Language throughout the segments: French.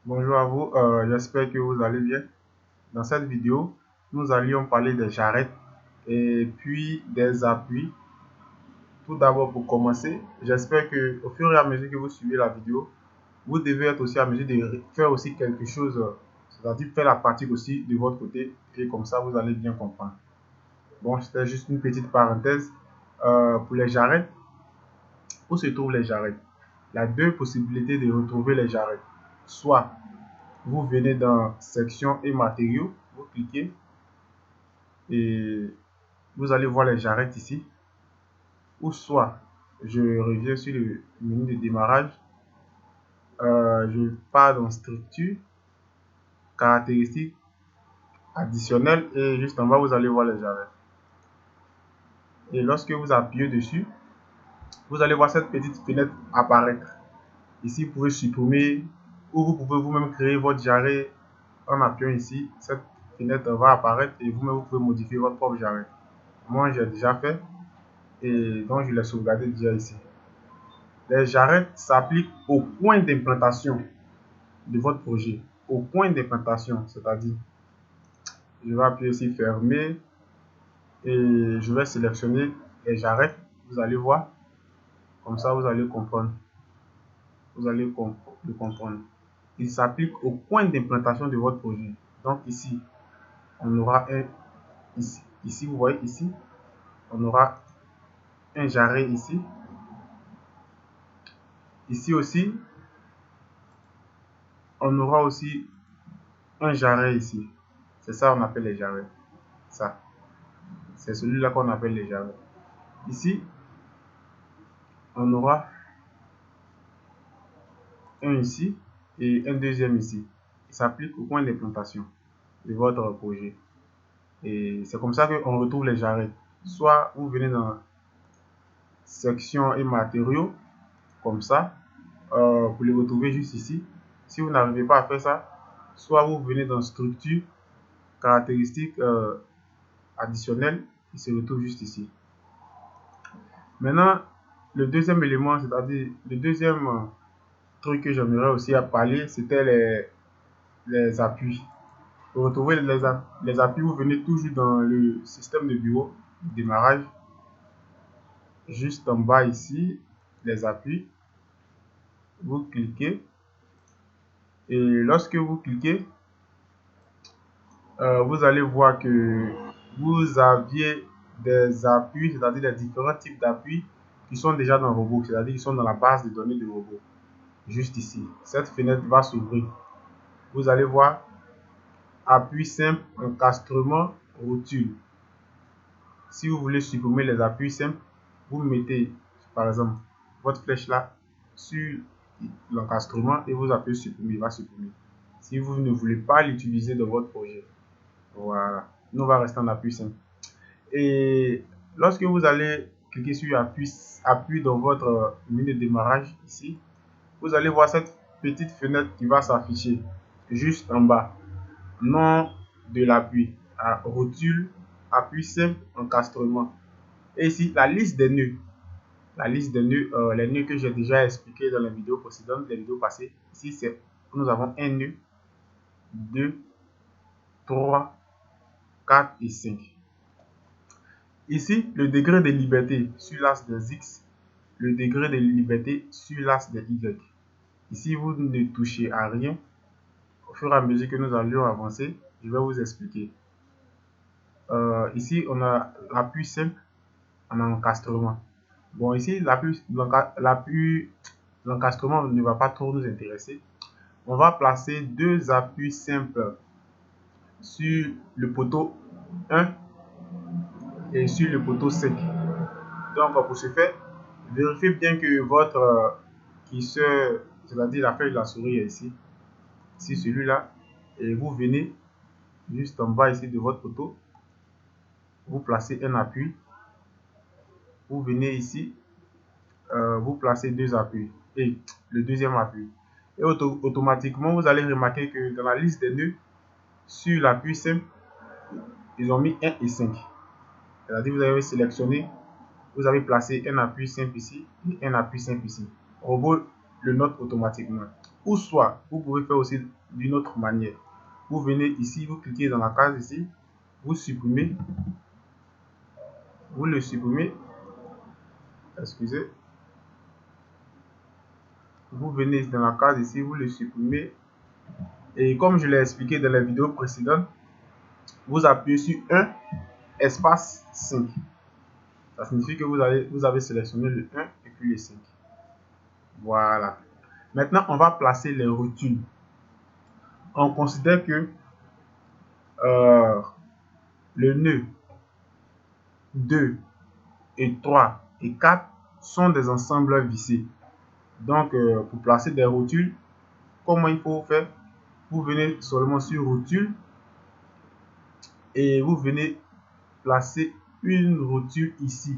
Bonjour à vous, j'espère que vous allez bien. Dans cette vidéo, nous allions parler des jarrettes et puis des appuis. Tout d'abord, pour commencer, j'espère que au fur et à mesure que vous suivez la vidéo, vous devez être aussi à mesure de faire aussi quelque chose, c'est-à-dire faire la pratique aussi de votre côté et comme ça, vous allez bien comprendre. Bon, c'était juste une petite parenthèse. Pour les jarrettes, où se trouvent les jarrettes? Il y a deux possibilités de retrouver les jarrettes. Soit vous venez dans section et matériaux, vous cliquez et vous allez voir les jarrettes ici. Ou soit je reviens sur le menu de démarrage, je pars dans structure, caractéristiques, additionnelles et juste en bas vous allez voir les jarrettes. Et lorsque vous appuyez dessus, vous allez voir cette petite fenêtre apparaître. Ici vous pouvez supprimer ou vous pouvez vous-même créer votre jarret en appuyant ici. Cette fenêtre va apparaître et vous-même vous pouvez modifier votre propre jarret. Moi j'ai déjà fait et donc je l'ai sauvegardé déjà ici. Les jarrettes s'appliquent au point d'implantation de votre projet. Au point d'implantation, c'est-à-dire, je vais appuyer ici fermer et je vais sélectionner les jarrettes. Vous allez voir, comme ça vous allez comprendre. Vous allez le comprendre. Il s'applique au point d'implantation de votre projet. Donc ici, on aura un ici, vous voyez ici, on aura un jarret ici. Ici aussi, on aura aussi un jarret ici. C'est ça on appelle les jarrets. Ça, c'est celui-là qu'on appelle les jarrets. Ici, on aura un ici et un deuxième ici. Il s'applique au point d'implantation de votre projet. Et c'est comme ça qu'on retrouve les jarrets. Soit vous venez dans section et matériaux, comme ça, pour les retrouver juste ici. Si vous n'arrivez pas à faire ça, soit vous venez dans structure, caractéristiques additionnelles, il se retrouve juste ici. Maintenant, le deuxième élément, c'est-à-dire le deuxième truc que j'aimerais aussi à parler, c'était les appuis. Pour retrouver les appuis, vous venez toujours dans le système de bureau, démarrage, juste en bas ici, les appuis, vous cliquez et lorsque vous cliquez, vous allez voir que vous aviez des appuis, c'est-à-dire les différents types d'appuis qui sont déjà dans le robot, c'est-à-dire qui sont dans la base de données du robot. Juste ici, cette fenêtre va s'ouvrir. Vous allez voir appui simple, encastrement, rotule. Si vous voulez supprimer les appuis simples, vous mettez par exemple votre flèche là sur l'encastrement et vous appuyez supprimer, il va supprimer. Si vous ne voulez pas l'utiliser dans votre projet, voilà, nous on va rester en appui simple. Et lorsque vous allez cliquer sur appui dans votre menu de démarrage ici, vous allez voir cette petite fenêtre qui va s'afficher juste en bas. Nom de l'appui, rotule, appui simple, encastrement. Et ici, la liste des nœuds. La liste des nœuds, les nœuds que j'ai déjà expliqué dans la vidéo précédente, les vidéos passées. Ici, c'est nous avons un nœud, 2, 3, 4 et 5. Ici, le degré de liberté sur l'axe des X, le degré de liberté sur l'axe des Y. Ici, vous ne touchez à rien. Au fur et à mesure que nous allions avancer, je vais vous expliquer. Ici, on a l'appui simple en encastrement. Bon, ici, l'encastrement ne va pas trop nous intéresser. On va placer deux appuis simples sur le poteau 1 et sur le poteau 5. Donc, pour ce faire, vérifiez bien que votre curseur, c'est-à-dire la flèche de la souris est ici, sur celui-là, et vous venez juste en bas ici de votre poteau, vous placez un appui, vous venez ici, vous placez deux appuis et le deuxième appui. Et automatiquement, vous allez remarquer que dans la liste des nœuds, sur l'appui simple, ils ont mis 1 et 5. C'est-à-dire vous avez sélectionné, vous avez placé un appui simple ici et un appui simple ici. Le robot le note automatiquement. Ou soit, vous pouvez faire aussi d'une autre manière. Vous venez ici, vous cliquez dans la case ici, vous supprimez, vous le supprimez, excusez, vous venez dans la case ici, vous le supprimez, et comme je l'ai expliqué dans la vidéo précédente, vous appuyez sur 1 espace 5. Ça signifie que vous avez sélectionné le 1 et puis le 5. Voilà. Maintenant, on va placer les rotules. On considère que le nœud 2 et 3 et 4 sont des ensembles vissés. Donc, pour placer des rotules, comment il faut faire? Vous venez seulement sur rotule et vous venez placer une rotule ici.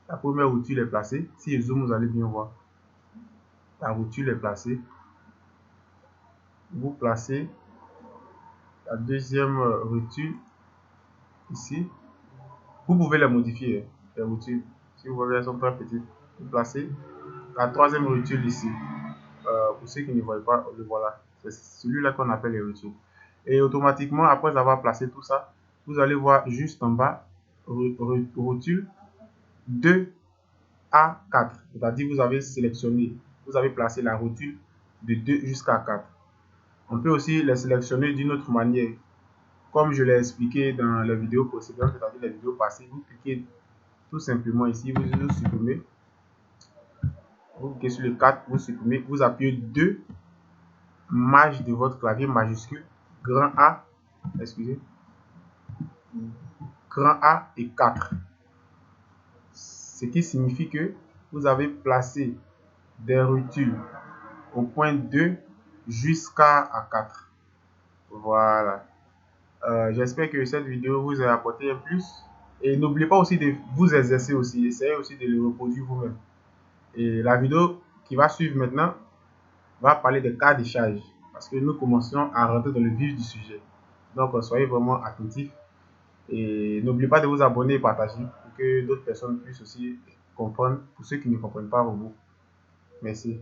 La première rotule est placée. Si je zoome, vous allez bien voir. La rotule est placée. Vous placez la deuxième rotule ici. Vous pouvez les modifier, les rotules. Si vous voyez, elles sont très petites. Vous placez la troisième rotule ici. Pour ceux qui ne voient pas, le voilà. C'est celui-là qu'on appelle les rotules. Et automatiquement, après avoir placé tout ça, vous allez voir juste en bas, rotule 2 à 4. C'est-à-dire vous avez sélectionné, vous avez placé la rotule de 2 jusqu'à 4. On peut aussi les sélectionner d'une autre manière. Comme je l'ai expliqué dans la vidéo précédente, c'est-à-dire la vidéo passée, vous cliquez tout simplement ici, vous supprimez. Vous cliquez sur le 4, vous supprimez, vous appuyez 2 maj de votre clavier majuscule, grand A, excusez, grand A et 4. Ce qui signifie que vous avez placé des rotules au point 2 jusqu'à 4. Voilà. J'espère que cette vidéo vous a apporté un plus. Et n'oubliez pas aussi de vous exercer aussi. Essayez aussi de le reproduire vous-même. Et la vidéo qui va suivre maintenant va parler des cas de charge. Parce que nous commençons à rentrer dans le vif du sujet. Donc, soyez vraiment attentifs. Et n'oubliez pas de vous abonner et partager pour que d'autres personnes puissent aussi comprendre, pour ceux qui ne comprennent pas vous. Merci.